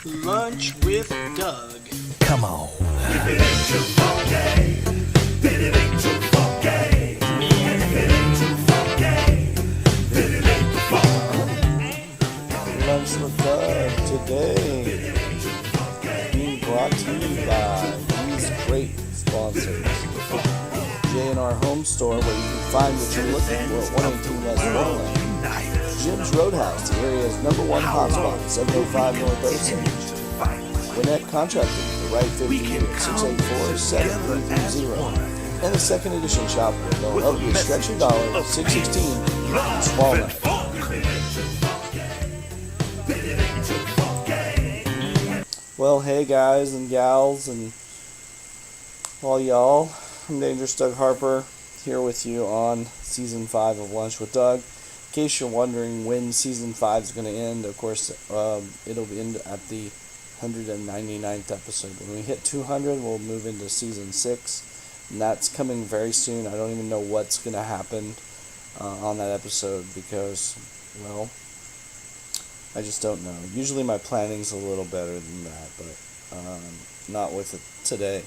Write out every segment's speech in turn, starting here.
Lunch with Doug. Come on. If it ain't too funky, then it ain't too funky. If it ain't too funky, then it ain't too funky. Lunch with Doug today being brought to you by these great sponsors. J&R Home Store, where you can find what you're looking for at 118 West Portland. Jim's Roadhouse, the area's #1 hotspot, 705 North Osage. Gwinnett Contracting, the right 50 at 684-7330. And the Second Edition Shoppe, where they'll help you stretch your dollar, 616 Walnut. Well, hey guys and gals and all y'all, I'm Dangerous Doug Harper, here with you on Season 5 of Lunch with Doug. In case you're wondering when Season 5 is going to end, of course, it'll end at the 199th episode. When we hit 200, we'll move into Season 6, and that's coming very soon. I don't even know what's going to happen on that episode because, well, I just don't know. Usually my planning's a little better than that, but not with it today.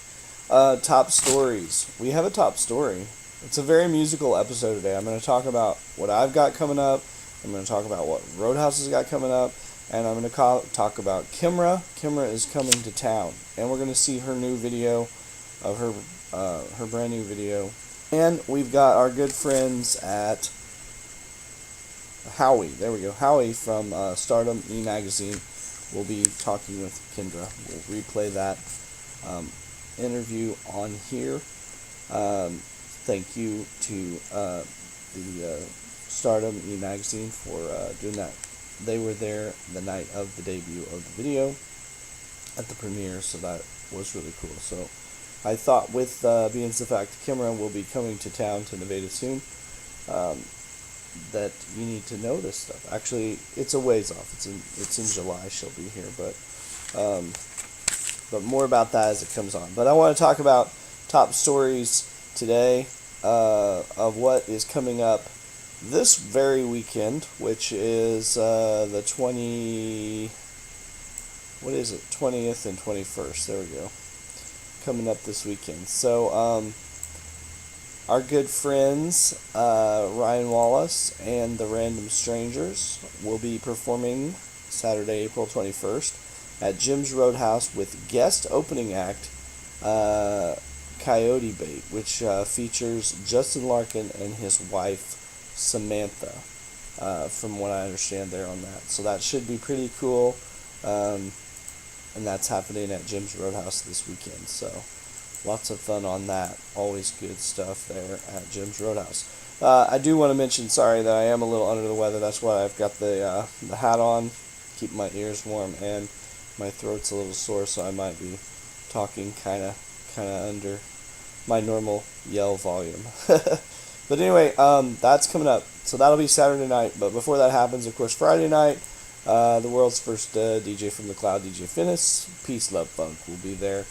Top stories. We have a top story. It's a very musical episode today. I'm going to talk about what I've got coming up. I'm going to talk about what Roadhouse has got coming up. And I'm going to talk about Kimra. Kimra is coming to town. And we're going to see her new video of her brand new video. And we've got our good friends at Howie. There we go. Howie from Stardom E-Magazine will be talking with Kimra. We'll replay that interview on here. Thank you to the Stardom E-Magazine for doing that. They were there the night of the debut of the video at the premiere, so that was really cool. So I thought with being the fact Kimra will be coming to town to Nevada soon, that you need to know this stuff. Actually, it's a ways off. It's in July she'll be here, but more about that as it comes on. But I want to talk about top stories today of what is coming up this very weekend, which is the 20th and 21st. There we go. Coming up this weekend. So our good friends Ryan Wallace and the Random Strangers will be performing Saturday, April 21st at Jim's Roadhouse with guest opening act Coyote Bait, which features Justin Larkin and his wife Samantha, from what I understand there on that. So that should be pretty cool, and that's happening at Jim's Roadhouse this weekend. So lots of fun on that. Always good stuff there at Jim's Roadhouse. I do want to mention, sorry, that I am a little under the weather. That's why I've got the hat on, keep my ears warm, and my throat's a little sore, so I might be talking kind of under my normal yell volume. But anyway, that's coming up. So that'll be Saturday night. But before that happens, of course, Friday night, the world's first DJ from the Cloud, DJ Finnis, Peace, Love, Funk, will be there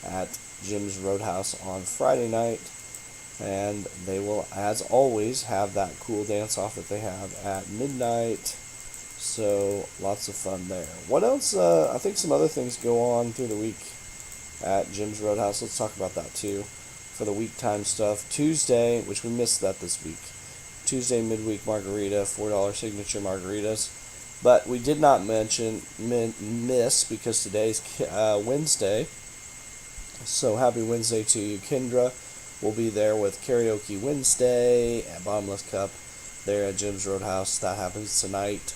at Jim's Roadhouse on Friday night. And they will, as always, have that cool dance-off that they have at midnight. So lots of fun there. What else? I think some other things go on through the week at Jim's Roadhouse. Let's talk about that too. For the week time stuff, Tuesday, which we missed that this week. Tuesday midweek margarita, $4 signature margaritas. But we did not miss because today's Wednesday. So happy Wednesday to you. Kendra will be there with Karaoke Wednesday at Bottomless Cup there at Jim's Roadhouse. That happens tonight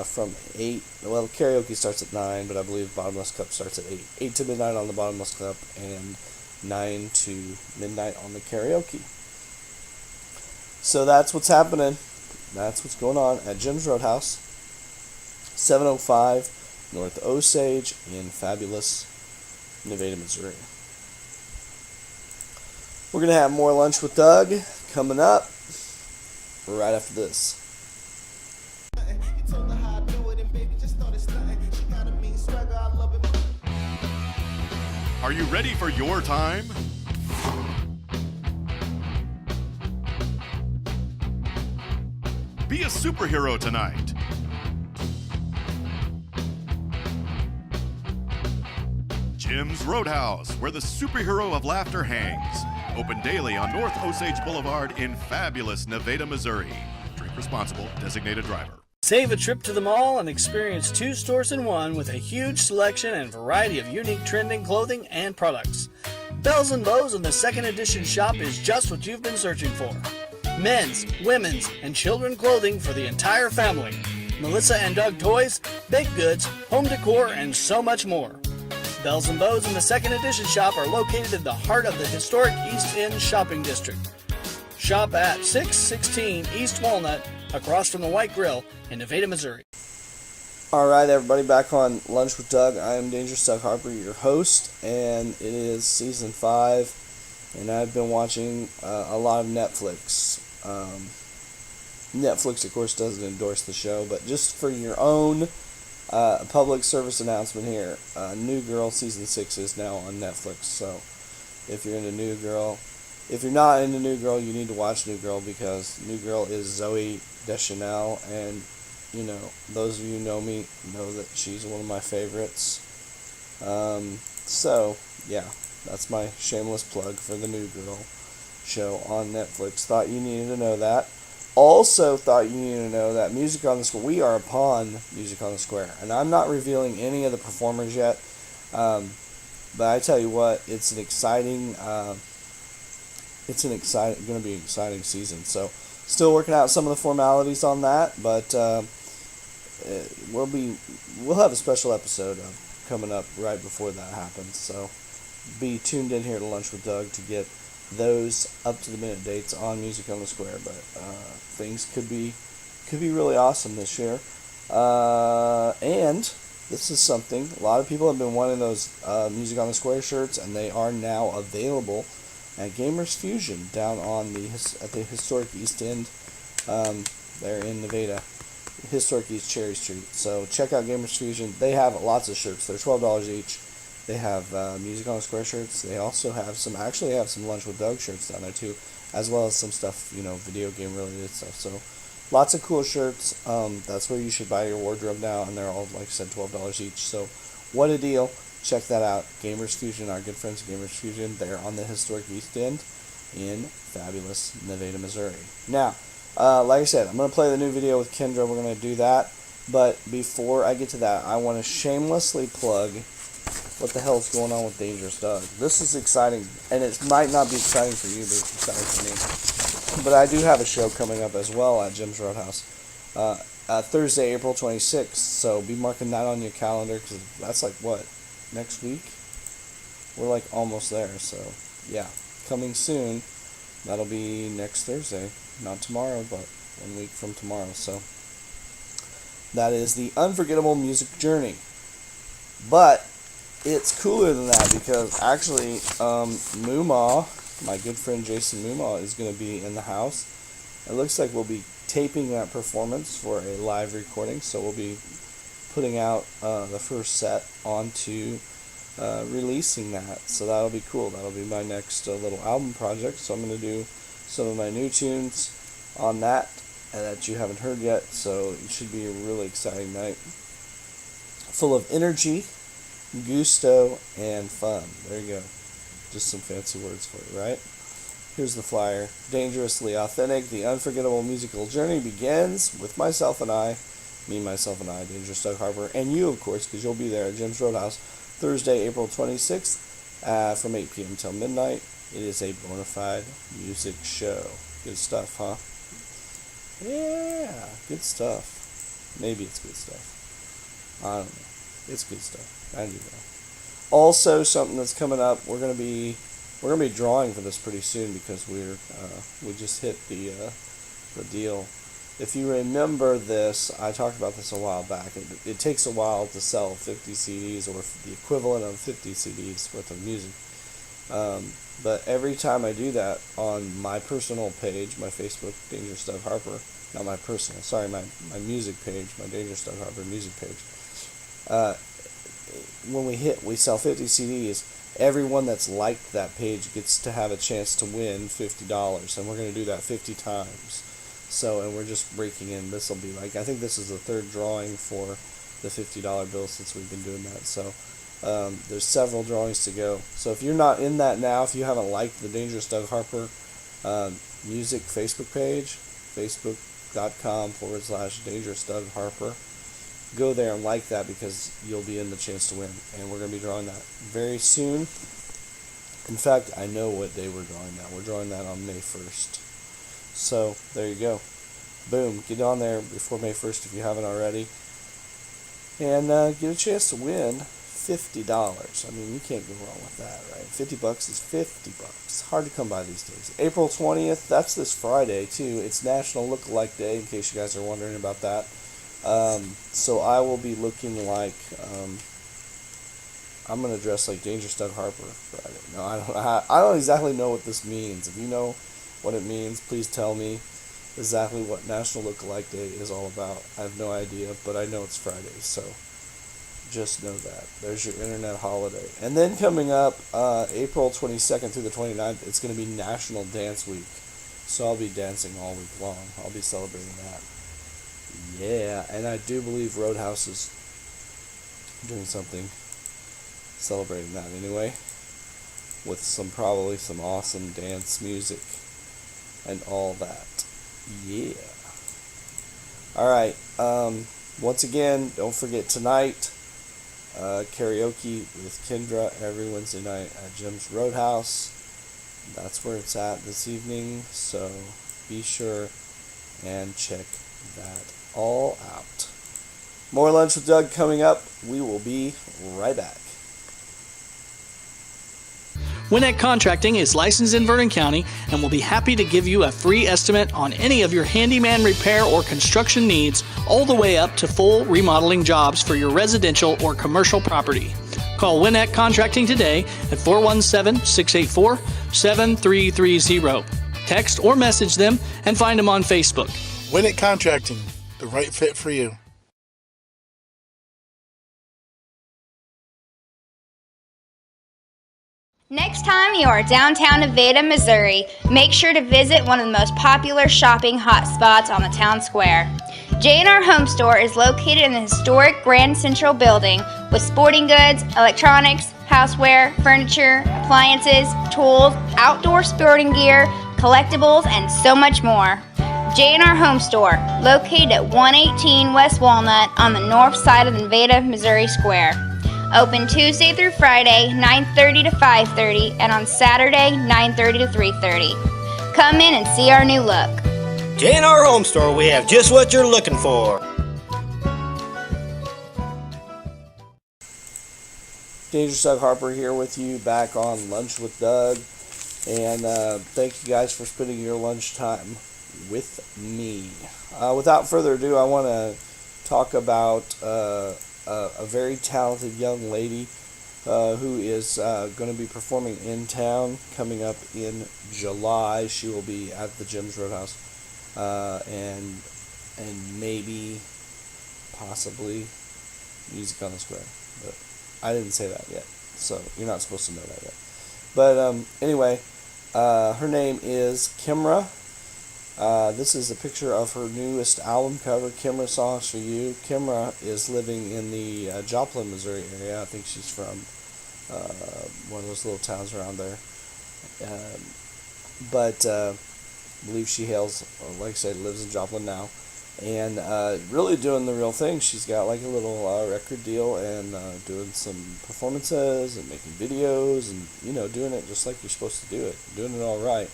from 8. Well, karaoke starts at 9, but I believe Bottomless Cup starts at 8. 8 to midnight on the Bottomless Cup and 9 to midnight on the karaoke. So that's what's happening. That's what's going on at Jim's Roadhouse, 705 North Osage in fabulous Nevada, Missouri. We're going to have more Lunch with Doug coming up right after this. Are you ready for your time? Be a superhero tonight. Jim's Roadhouse, where the superhero of laughter hangs. Open daily on North Osage Boulevard in fabulous Nevada, Missouri. Drink responsible, designated driver. Save a trip to the mall and experience 2 stores in one with a huge selection and variety of unique trending clothing and products. Bells and Bows in the Second Edition Shop is just what you've been searching for. Men's, women's, and children clothing for the entire family. Melissa and Doug toys, baked goods, home decor, and so much more. Bells and Bows in the Second Edition Shop are located in the heart of the historic East End shopping district. Shop at 616 East Walnut, across from the White Grill in Nevada, Missouri. Alright, everybody, back on Lunch with Doug. I am Dangerous Doug Harper, your host, and it is Season 5, and I've been watching a lot of Netflix. Netflix, of course, doesn't endorse the show, but just for your own public service announcement here, New Girl Season 6 is now on Netflix, so if you're into New Girl, if you're not into New Girl, you need to watch New Girl, because New Girl is Zoe Deschanel, and you know, those of you who know me know that she's one of my favorites. So, yeah, that's my shameless plug for the New Girl show on Netflix. Thought you needed to know that. Also thought you needed to know that Music on the Square, we are upon Music on the Square, and I'm not revealing any of the performers yet, but I tell you what, it's going to be an exciting season. So, still working out some of the formalities on that, but we'll have a special episode coming up right before that happens. So be tuned in here to Lunch with Doug to get those up to the minute dates on Music on the Square. But things could be really awesome this year. And this is something a lot of people have been wanting, those Music on the Square shirts, and they are now available at Gamers Fusion down on at the historic East End. There in Nevada, historic East Cherry Street. So check out Gamers Fusion. They have lots of shirts. They're $12 each. They have Music on the Square shirts. They also have some Lunch with Doug shirts down there too, as well as some stuff, video game related stuff. So lots of cool shirts. That's where you should buy your wardrobe now, and they're all, like I said, $12 each. So what a deal. Check that out. Gamers Fusion, our good friends at Gamers Fusion. They're on the historic East End in fabulous Nevada, Missouri. Now, like I said, I'm going to play the new video with Kimra. We're going to do that. But before I get to that, I want to shamelessly plug what the hell's going on with Dangerous Doug. This is exciting, and it might not be exciting for you, but it's exciting for me. But I do have a show coming up as well at Jim's Roadhouse. Thursday, April 26th. So be marking that on your calendar, because that's like, what, next week? We're like almost there. So, yeah, coming soon. That'll be next Thursday. Not tomorrow, but 1 week from tomorrow. So that is the Unforgettable Music Journey. But it's cooler than that, because actually Moomaw, my good friend Jason Moomaw, is going to be in the house. It looks like we'll be taping that performance for a live recording, so we'll be putting out the first set onto releasing that. So that'll be cool. That'll be my next little album project. So I'm going to do some of my new tunes on that that you haven't heard yet. So it should be a really exciting night, full of energy, gusto, and fun. There you go. Just some fancy words for you, right? Here's the flyer. Dangerously Authentic, the unforgettable musical journey begins with myself and I, Dangerous Doug Harper, and you, of course, because you'll be there at Jim's Roadhouse Thursday, April 26th, from 8 p.m. till midnight. It is a bona fide music show. Good stuff, huh? Yeah, good stuff. Maybe it's good stuff. I don't know. It's good stuff. I do know. Also, something that's coming up, we're gonna be drawing for this pretty soon, because we just hit the deal. If you remember this, I talked about this a while back. It takes a while to sell 50 CDs, or the equivalent of 50 CDs worth of music. But every time I do that on my personal page, my Facebook, Dangerous Doug Harper, not my personal, sorry, my music page, my Dangerous Doug Harper music page, when we sell 50 CDs, everyone that's liked that page gets to have a chance to win $50, and we're going to do that 50 times. So, and we're just breaking in, this will be like, I think this is the third drawing for the $50 bill since we've been doing that. So, There's several drawings to go. So if you're not in that now, if you haven't liked the Dangerous Doug Harper music Facebook page, facebook.com/Dangerous Doug Harper, go there and like that because you'll be in the chance to win. And we're going to be drawing that very soon. In fact, I know what day we're drawing that. We're drawing that on May 1st. So there you go. Boom. Get on there before May 1st if you haven't already. And get a chance to win $50. I mean, you can't go wrong with that, right? $50 is $50. Hard to come by these days. April 20th, that's this Friday, too. It's National Look-Alike Day, in case you guys are wondering about that. So I will be looking like, I'm going to dress like Dangerous Doug Harper Friday. No, I don't exactly know what this means. If you know what it means, please tell me exactly what National Look-Alike Day is all about. I have no idea, but I know it's Friday, so just know that. There's your internet holiday. And then coming up, April 22nd through the 29th, it's going to be National Dance Week. So I'll be dancing all week long. I'll be celebrating that. Yeah, and I do believe Roadhouse is doing something celebrating that anyway, with probably some awesome dance music and all that. Yeah. Alright, once again, don't forget tonight, karaoke with Kimra every Wednesday night at Jim's Roadhouse. That's where it's at this evening, so be sure and check that all out. More Lunch with Doug coming up. We will be right back. Winnet Contracting is licensed in Vernon County and will be happy to give you a free estimate on any of your handyman repair or construction needs, all the way up to full remodeling jobs for your residential or commercial property. Call Winnet Contracting today at 417-684-7330. Text or message them and find them on Facebook. Winnet Contracting, the right fit for you. Next time you are downtown Nevada, Missouri, make sure to visit one of the most popular shopping hotspots on the town square. J&R Home Store is located in the historic Grand Central Building with sporting goods, electronics, houseware, furniture, appliances, tools, outdoor sporting gear, collectibles, and so much more. J&R Home Store, located at 118 West Walnut on the north side of the Nevada, Missouri Square. Open Tuesday through Friday, 9:30 to 5:30, and on Saturday, 9:30 to 3:30. Come in and see our new look. J&R Home Store, we have just what you're looking for. Dangerous Doug Harper here with you, back on Lunch with Doug. And thank you guys for spending your lunchtime with me. Without further ado, I want to talk about a very talented young lady who is going to be performing in town coming up in July. She will be at the Jim's Roadhouse and maybe possibly Music on the Square, but I didn't say that yet, so you're not supposed to know that yet. But anyway, her name is Kimra. This is a picture of her newest album cover, Kimra Songs for You. Kimra is living in the Joplin, Missouri area. I think she's from one of those little towns around there. But I believe she hails, like I said, lives in Joplin now. And really doing the real thing. She's got like a little record deal and doing some performances and making videos and, you know, doing it just like you're supposed to do it. Doing it all right.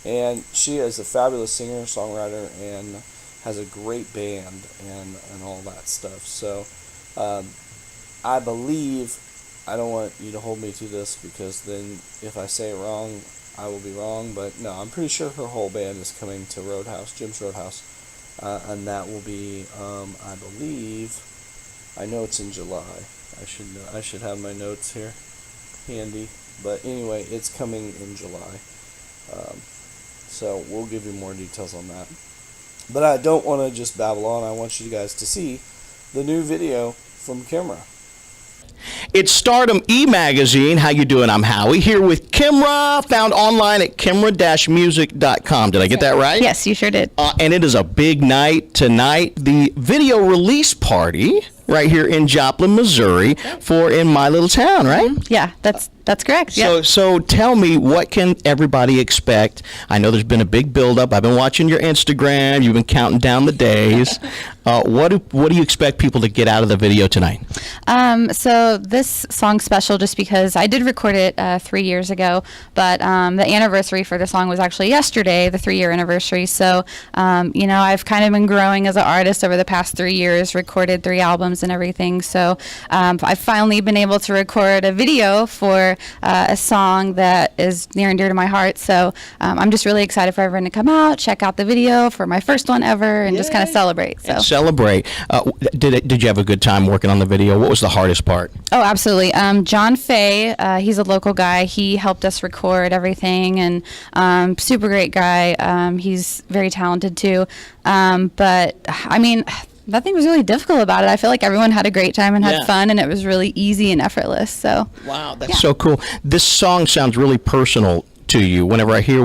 And she is a fabulous singer, songwriter, and has a great band and all that stuff. So I believe, I don't want you to hold me to this because then if I say it wrong, I will be wrong. But no, I'm pretty sure her whole band is coming to Roadhouse, Jim's Roadhouse. And that will be, I believe, I know it's in July. I should have my notes here handy. But anyway, it's coming in July. So we'll give you more details on that. But I don't want to just babble on. I want you guys to see the new video from Kimra. It's Stardom E-Magazine. How you doing? I'm Howie, here with Kimra, found online at kimra-music.com. Did I get that right? Yes, you sure did. And it is a big night tonight. The video release party right here in Joplin, Missouri, for In My Little Town, right? Yeah, that's correct. So tell me, what can everybody expect? I know there's been a big build-up. I've been watching your Instagram. You've been counting down the days. What do you expect people to get out of the video tonight? So this song's special just because I did record it 3 years ago, but the anniversary for the song was actually yesterday, the 3-year anniversary. So, I've kind of been growing as an artist over the past 3 years, recorded 3 albums and everything. So I've finally been able to record a video for a song that is near and dear to my heart. So I'm just really excited for everyone to come out, check out the video for my first one ever, and just kind of celebrate. So. Celebrate. Did you have a good time working on the video? What was the hardest part? Oh, absolutely. John Fay, he's a local guy. He helped us record everything, and super great guy. He's very talented too. But I mean, nothing was really difficult about it. I feel like everyone had a great time and had fun, and it was really easy and effortless. So wow, that's so cool. This song sounds really personal to you. Whenever I hear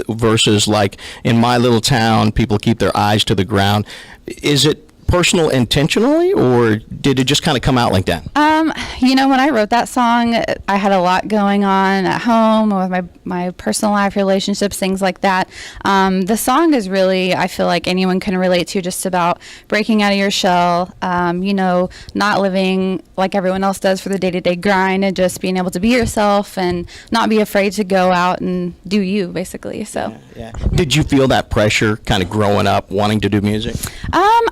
verses like "In My Little Town," people keep their eyes to the ground. Is it personal intentionally, or did it just kind of come out like that? When I wrote that song, I had a lot going on at home with my personal life, relationships, things like that. The song is really, I feel like anyone can relate to, just about breaking out of your shell, not living like everyone else does for the day-to-day grind, and just being able to be yourself and not be afraid to go out and do you, basically. So yeah. Did you feel that pressure kind of growing up wanting to do music?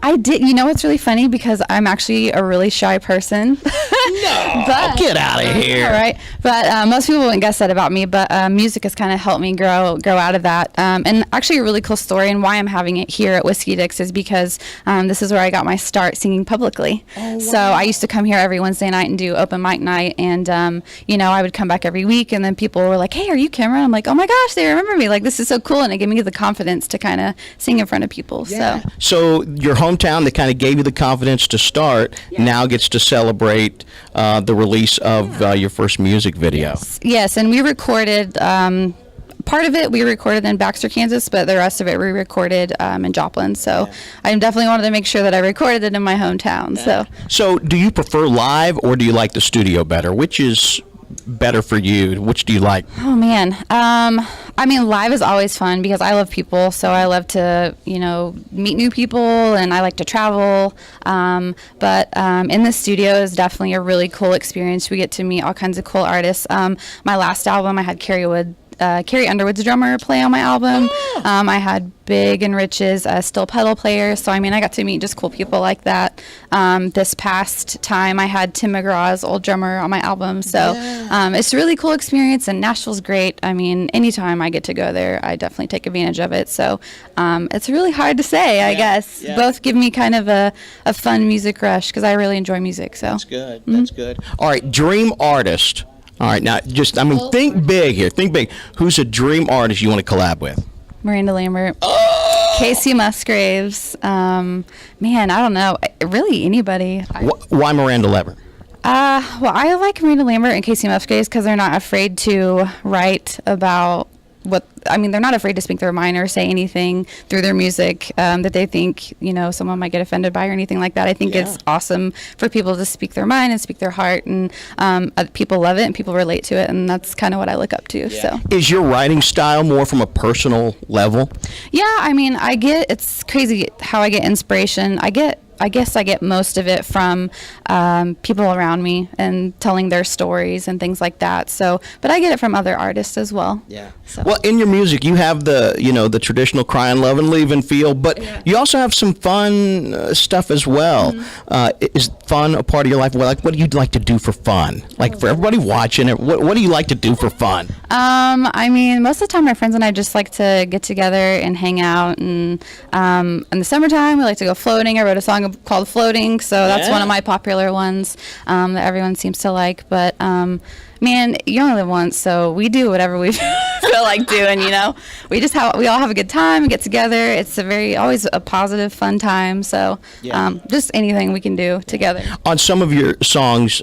I did. It's really funny because I'm actually a really shy person. No, but, get out of here. All right. But most people wouldn't guess that about me, but music has kind of helped me grow out of that. And actually a really cool story, and why I'm having it here at Whiskey Dick's is because this is where I got my start singing publicly. Oh, wow. So I used to come here every Wednesday night and do open mic night, and I would come back every week, and then people were like, "Hey, are you Kimra?" I'm like, "Oh my gosh, they remember me. Like, this is so cool." And it gave me the confidence to kind of sing in front of people. Yeah. So your hometown that kind of gave you the confidence to start now gets to celebrate the release of your first music video. Yes, and we recorded part of it we recorded in Baxter, Kansas, but the rest of it we recorded in Joplin. So I definitely wanted to make sure that I recorded it in my hometown. So do you prefer live, or do you like the studio better? Which is better for you? Which do you like? Oh man, I mean, live is always fun because I love people, so I love to meet new people, and I like to travel, but in the studio is definitely a really cool experience. We get to meet all kinds of cool artists. My last album, I had Carrie Underwood's drummer play on my album. I had Big and Rich's steel pedal player. So, I mean, I got to meet just cool people like that. This past time, I had Tim McGraw's old drummer on my album. So it's a really cool experience, and Nashville's great. I mean, anytime I get to go there, I definitely take advantage of it. So it's really hard to say, I guess. Both give me kind of a fun music rush because I really enjoy music. So that's good. That's good. All right, dream artist. All right, now think big here. Think big. Who's a dream artist you want to collab with? Miranda Lambert. Casey Musgraves. Man, I don't know. Really, anybody. Why Miranda Lambert? Well, I like Miranda Lambert and Casey Musgraves because they're not afraid to write about they're not afraid to speak their mind or say anything through their music that they think, someone might get offended by or anything like that. I think it's awesome for people to speak their mind and speak their heart, and people love it and people relate to it, and that's kind of what I look up to. So, is your writing style more from a personal level? Yeah, I mean, it's crazy how I get inspiration. I guess I get most of it from people around me and telling their stories and things like that. So, but I get it from other artists as well. Yeah. So. Well, in your music, you have the traditional crying, love, and leaving feel, but you also have some fun stuff as well. Mm-hmm. Is fun a part of your life? Well, like, what do you like to do for fun? Like for everybody watching it, what do you like to do for fun? I mean, most of the time, my friends and I just like to get together and hang out. And in the summertime, we like to go floating. I wrote a song called Floating, so that's one of my popular ones that everyone seems to like. But man, you only live once, so we do whatever we feel like doing. We all have a good time, get together. It's always a positive, fun time. So just anything we can do together. On some of your songs,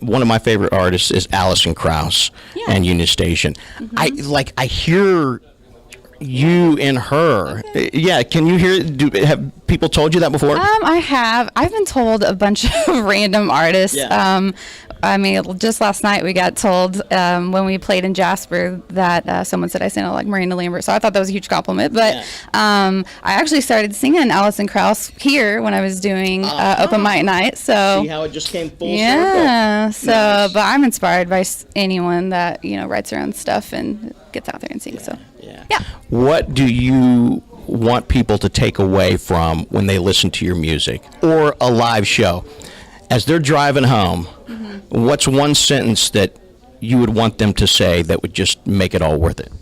one of my favorite artists is Alison Krauss and Union Station. Mm-hmm. I hear you and her. Yeah, can you hear? Have people told you that before? I have. I've been told a bunch of random artists. Yeah. I mean, just last night we got told when we played in Jasper that someone said I sounded like Miranda Lambert. So I thought that was a huge compliment. But I actually started singing Alison Krauss here when I was doing open mic night. So see how it just came full circle. Yeah. So, Nice. but I'm inspired by anyone that writes their own stuff and gets out there and sings. So yeah. What do you want people to take away from when they listen to your music or a live show? As they're driving home, what's one sentence that you would want them to say that would just make it all worth it?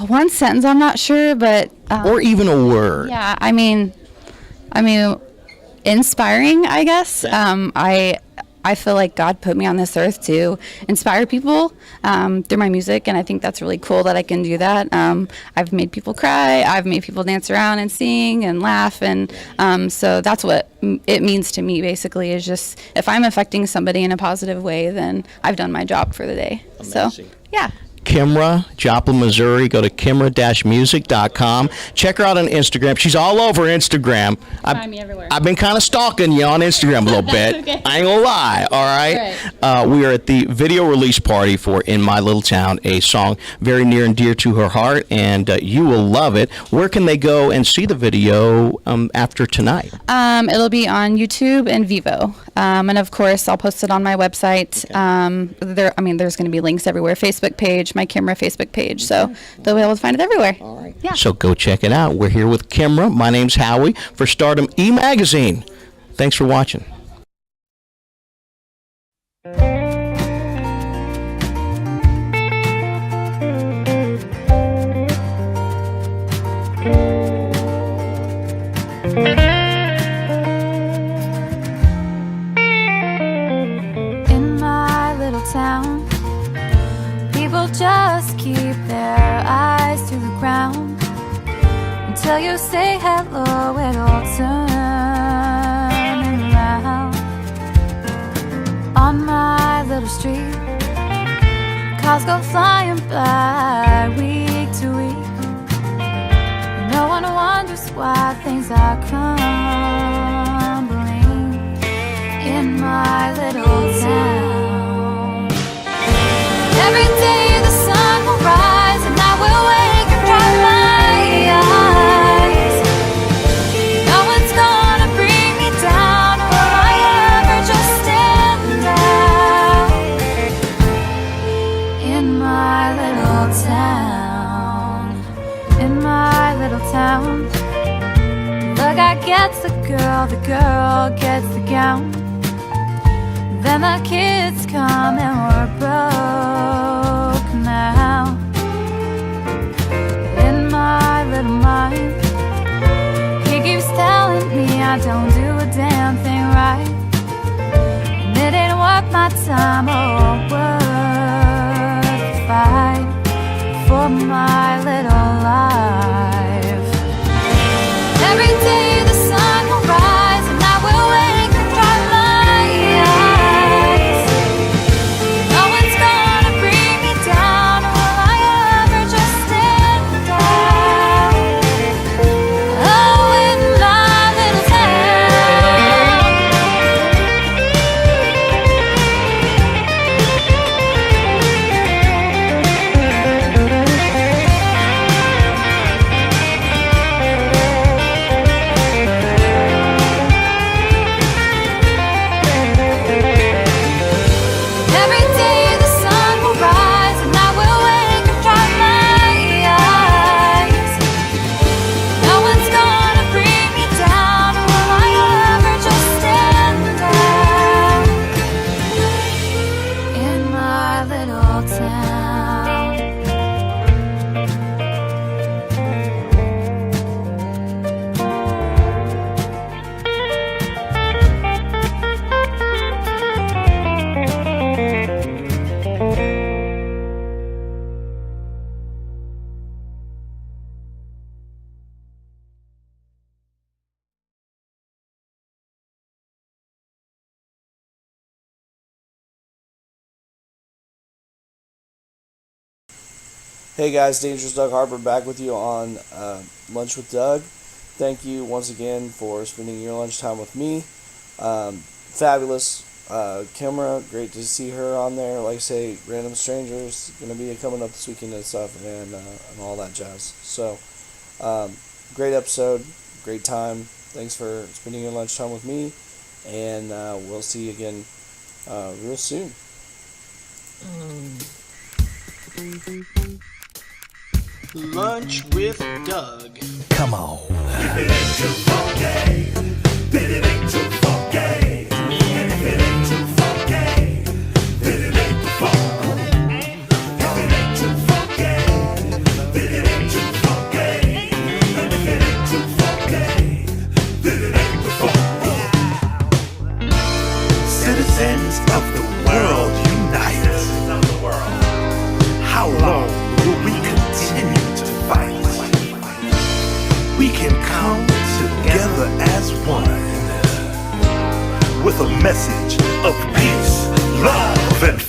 One sentence, I'm not sure, but Or even a word. yeah, I mean, inspiring, I guess. I feel like God put me on this earth to inspire people through my music, and I think that's really cool that I can do that. I've made people cry, I've made people dance around and sing and laugh, and so that's what it means to me, basically, is just if I'm affecting somebody in a positive way, then I've done my job for the day. Amazing. So, yeah. Kimra, Joplin, Missouri. Go to kimra-music.com. Check her out on Instagram. She's all over Instagram. Find me everywhere. I've been kind of stalking you on Instagram a little bit. Okay. I ain't gonna lie, all right? We are at the video release party for In My Little Town, a song very near and dear to her heart, and you will love it. Where can they go and see the video after tonight? It'll be on YouTube and Vivo. And of course, I'll post it on my website. There's going to be links everywhere. Facebook page, my Kimra Facebook page. So they'll be able to find it everywhere. All right. Yeah. So go check it out. We're here with Kimra. My name's Howie for Stardom E-Magazine. Thanks for watching. In my little town, people just keep their eyes to the ground. Until you say hello, it'll turn around. On my little street, cars go flying by week to week. No one wonders why things are crumbling in my little town. Every day the sun will rise and I will wake and dry my eyes. No one's gonna bring me down, or will I ever just stand out in my little town. In my little town, the guy gets the girl gets the gown. Then the kids come and we're broke now. In my little mind, he keeps telling me I don't do a damn thing right, and it ain't worth my time or worth the fight for my little life. Every day the sun will rise and I will wake and dry my eyes. No one's gonna bring me down, or will I ever just stand out? Oh, in my little town. Hey guys, Dangerous Doug Harper back with you on Lunch with Doug. Thank you once again for spending your lunchtime with me. Fabulous. Kimra, great to see her on there. Like I say, Random Strangers going to be coming up this weekend and stuff, and all that jazz. So, great episode, great time. Thanks for spending your lunchtime with me, and we'll see you again real soon. Lunch with Doug. Come on. If it ain't too funky, then it ain't too funky. And if it ain't too funky, then it ain't the funk. If it ain't too funky, then it ain't too funky. And if it ain't too funky, then it ain't the funk. Citizens of the world unite. How long will we continue to fight? We can come together as one with a message of peace, love, and